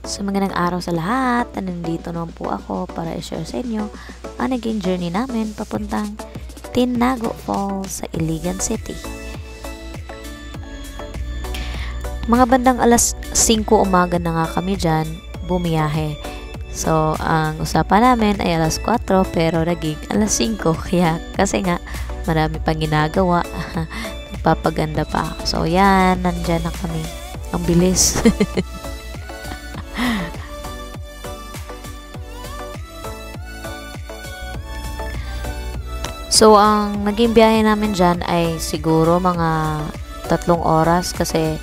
So magandang araw sa lahat. Nandito naman po ako para i-share sa inyo ang naging journey namin papuntang Tinago Falls sa Iligan City. Mga bandang alas 5 umaga na nga kami dyan bumiyahe. So ang usapan namin ay alas 4 pero naging alas 5 kasi nga marami pang ginagawa. Nagpapaganda pa. So yan, nandyan na kami. Ang bilis. So, ang naging biyahe namin dyan ay siguro mga 3 oras kasi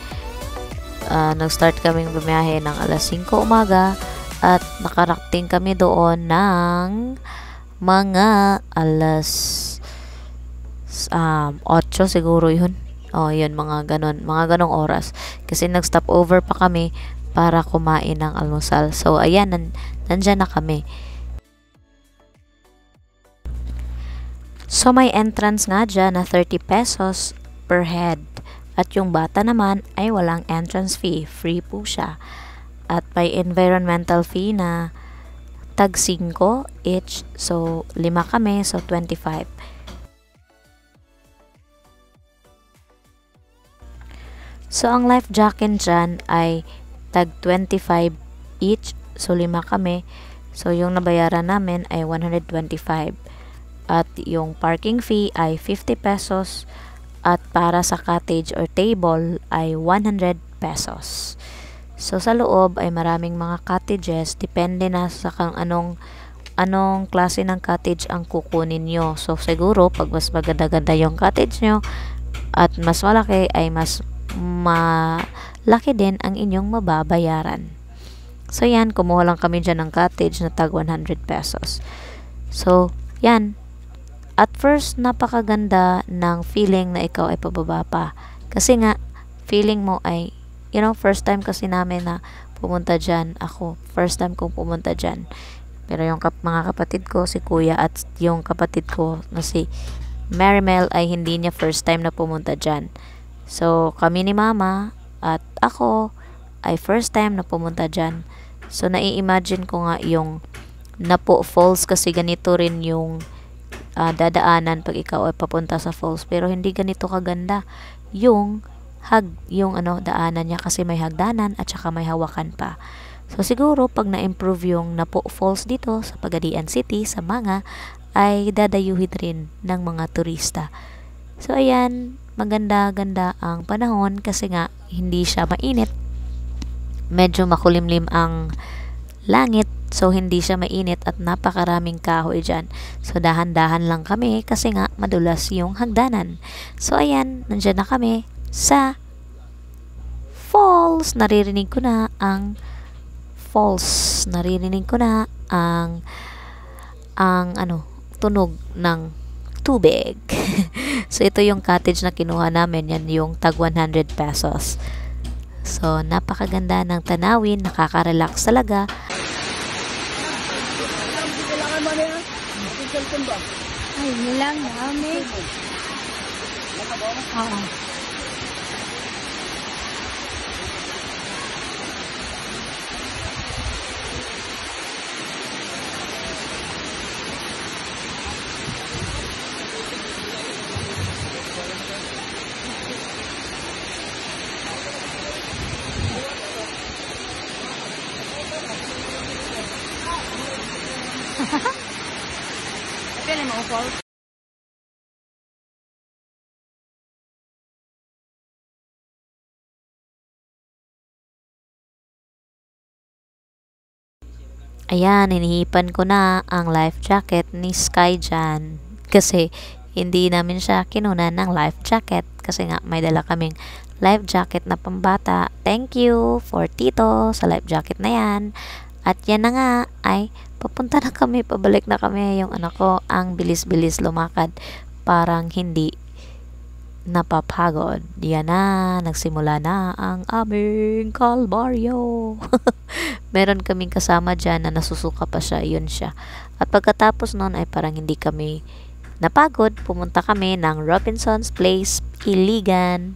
nag-start kaming bumiyahe ng alas 5 umaga at nakarating kami doon ng mga alas 8 siguro yun. Yun, mga ganong oras. Kasi nag-stop over pa kami para kumain ng almusal. So, ayan, nandyan na kami. So, may entrance nga dyan na 30 pesos per head. At yung bata naman ay walang entrance fee. Free po siya. At may environmental fee na tag 5 each. So, 5 kami. So, 25. So, ang life jacket dyan ay tag 25 each. So, 5 kami. So, yung nabayaran namin ay 125. At yung parking fee ay 50 pesos at para sa cottage or table ay 100 pesos. So sa loob ay maraming mga cottages, depende na sa anong klase ng cottage ang kukunin nyo. So siguro pag mas maganda-ganda yung cottage nyo at mas malaki ay mas malaki din ang inyong mababayaran. So yan, kumuha lang kami dyan ng cottage na tag 100 pesos. So yan. At first, napakaganda ng feeling na ikaw ay pababa pa. Kasi nga, feeling mo ay, first time kasi namin na pumunta dyan. Ako, first time kong pumunta dyan. Pero yung mga kapatid ko, si Kuya at yung kapatid ko na si Marimel ay hindi niya first time na pumunta dyan. So, kami ni Mama at ako ay first time na pumunta dyan. So, nai-imagine ko nga yung Napo Falls kasi ganito rin yung dadaanan pag ikaw ay papunta sa falls, pero hindi ganito kaganda yung daanan niya kasi may hagdanan at saka may hawakan pa. So siguro pag na-improve yung Napo Falls dito sa Pagadian City sa Manga ay dadayuhin rin ng mga turista. So ayan, maganda-ganda ang panahon kasi nga hindi siya mainit, medyo makulimlim ang langit. So, hindi siya mainit at napakaraming kahoy dyan. So, dahan-dahan lang kami kasi nga madulas yung hagdanan. So, ayan, nandyan na kami sa falls. Naririnig ko na ang falls. Naririnig ko na ang tunog ng tubig. So, ito yung cottage na kinuha namin. Yan yung tag 100 pesos. So, napakaganda ng tanawin. Nakaka-relax talaga. Ay, nilang namin. Oo. Pwede mo upol? Ayan, hinihipan ko na ang life jacket ni Sky dyan. Kasi hindi namin siya kinunan ng life jacket. Kasi nga may dala kaming life jacket na pambata. Thank you for Tito sa life jacket na yan. At yan na nga ay papunta na kami, pabalik na kami. Yung anak ko ang bilis-bilis lumakad. Parang hindi napapagod. Yan na, nagsimula na ang aming kalbaryo. Meron kaming kasama dyan na nasusuka pa siya, yun siya. At pagkatapos nun ay parang hindi kami napagod. Pumunta kami ng Robinson's Place, Iligan.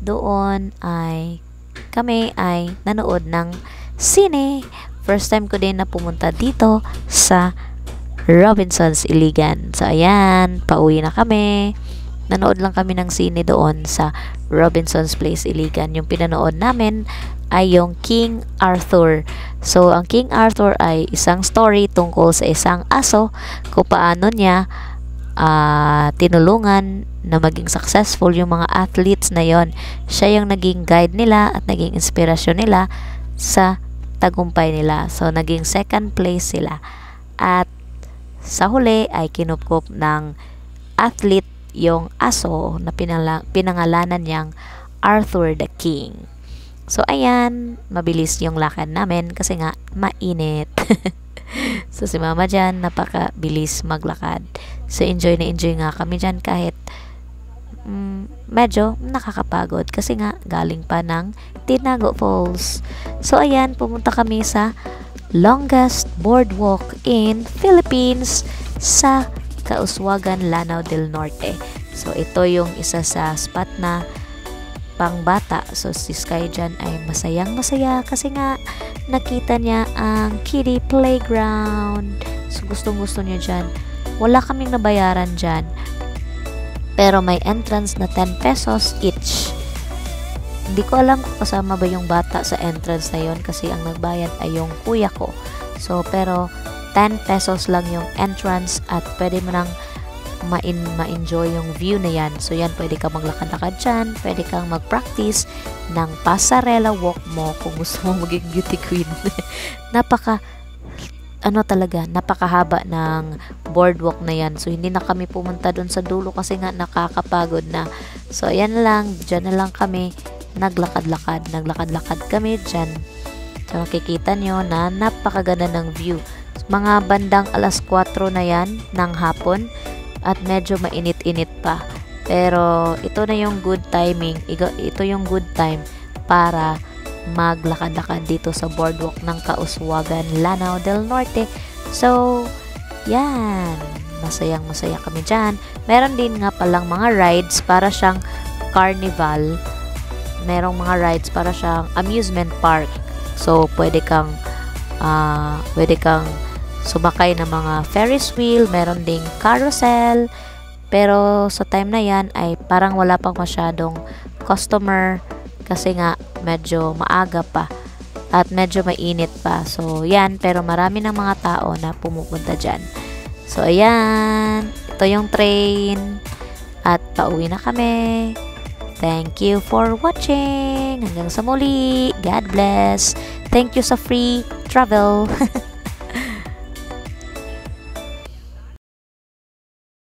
Doon ay kami ay nanood ng sine. First time ko din na pumunta dito sa Robinsons Iligan. So, ayan, pauwi na kami. Nanood lang kami ng sine doon sa Robinsons Place Iligan. Yung pinanood namin ay yung King Arthur. So, ang King Arthur ay isang story tungkol sa isang aso kung paano niya tinulungan na maging successful yung mga athletes na yon. Siya yung naging guide nila at naging inspirasyon nila sa tagumpay nila. So, naging second place sila. At sa huli ay kinupkup ng athlete yung aso na pinangalanan niyang Arthur the King. So, ayan, mabilis yung lakad namin kasi nga mainit. So, si mama dyan, napakabilis maglakad. So, enjoy na enjoy nga kami dyan kahit medyo nakakapagod kasi nga galing pa ng Tinago Falls. So, ayan, pumunta kami sa longest boardwalk in Philippines sa Kauswagan, Lanao del Norte. So, ito yung isa sa spot na pangbata. So, si Sky dyan ay masayang masaya kasi nga nakita niya ang kiddie playground. So, gustong-gusto niya dyan. Wala kaming nabayaran dyan. Pero may entrance na 10 pesos each. Hindi ko alam kung kasama ba yung bata sa entrance na yon kasi ang nagbayad ay yung kuya ko. So, pero 10 pesos lang yung entrance at pwede mo nang ma-enjoy yung view na yan. So, yan, pwede ka maglakad-lakad dyan. Pwede kang mag-practice ng pasarela walk mo kung gusto mo maging beauty queen. Napakahaba ng boardwalk na yan. So, hindi na kami pumunta dun sa dulo kasi nga nakakapagod na. So, yan lang. Dyan na lang kami naglakad-lakad. Naglakad-lakad kami dyan. So, makikita nyo na napakaganda ng view. Mga bandang alas 4 na yan ng hapon at medyo mainit-init pa. Pero, ito na yung good timing. Ito yung good time para maglakad-lakad dito sa boardwalk ng Kauswagan, Lanao del Norte. So, yan. Masayang-masaya kami dyan. Meron din nga palang mga rides para siyang carnival. Merong mga rides para siyang amusement park. So, pwede kang sumakay ng mga Ferris wheel, meron ding carousel. Pero sa time na yan ay parang wala pang masyadong customer kasi nga medyo maaga pa at medyo mainit pa. So, yan. Pero marami ng mga tao na pumupunta dyan. So, ayan. Ito yung train. At pauwi na kami. Thank you for watching. Hanggang sa muli. God bless. Thank you sa free travel.